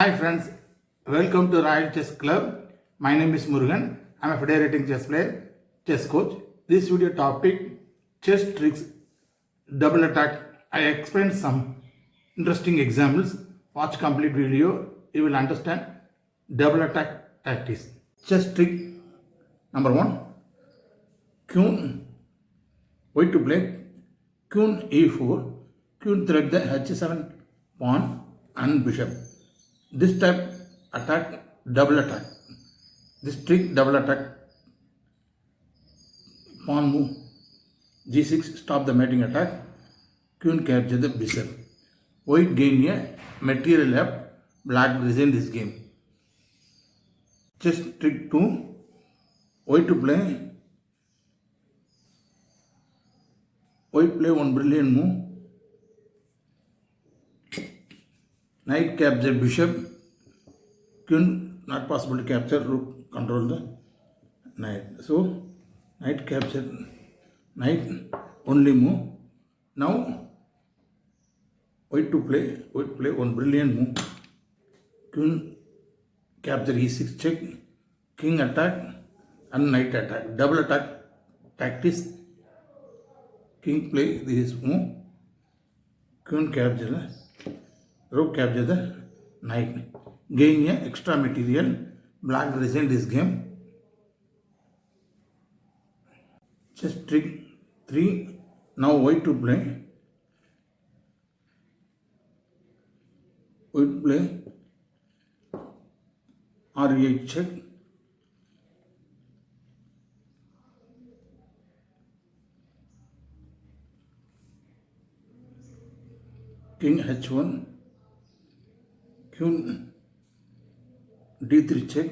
Hi friends, welcome to Royal Chess Club. My name is Murugan. I am a federating chess player, chess coach. This video topic, chess tricks, double attack. I explained some interesting examples. Watch complete video. You will understand double attack tactics. Chess trick number 1. Queen, white to play Queen e4. Queen thread the h7 pawn and bishop. This type attack, double attack. This trick, double attack. Pawn move, g6, stop the mating attack. Queen capture the bishop. White gain a material left. Black resign this game. Chess trick 2. White to play. White play one brilliant move. Knight capture bishop. Queen not possible to capture. Rook control the knight. So knight capture knight only move. Now white play one brilliant move. Queen capture e6 check. King attack and knight attack. Double attack tactics. King play this move. Queen capture. Rook capture the knight. Gain a extra material. Black resign this game. Chess trick 3. Now white to play. White play r8 check. King h1. Queen d3 check.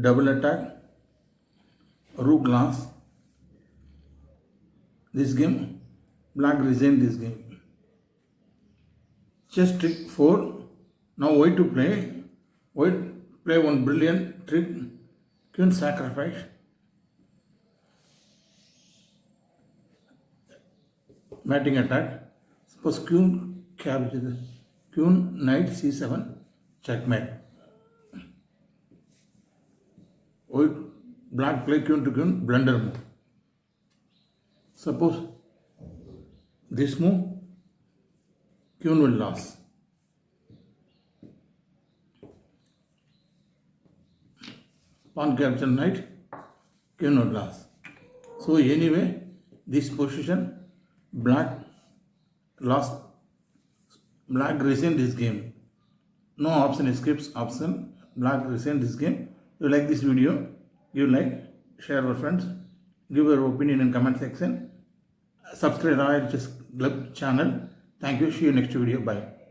Double attack. Rook loss. This game. Black resign this game. Chess trick 4. Now white to play. White play one brilliant trick. Queen sacrifice. Mating attack. Suppose queen capture the queen, knight c7, checkmate. White, black play queen to queen, blunder move. Suppose this move, queen will lose. Pawn capture knight, queen will lose. So anyway, this position, black lost. Black resign this game. No option escapes option. Black resign this game. You like this video? Give like, share with friends. Give your opinion in comment section. Subscribe our Chess Club channel. Thank you. See you next video. Bye.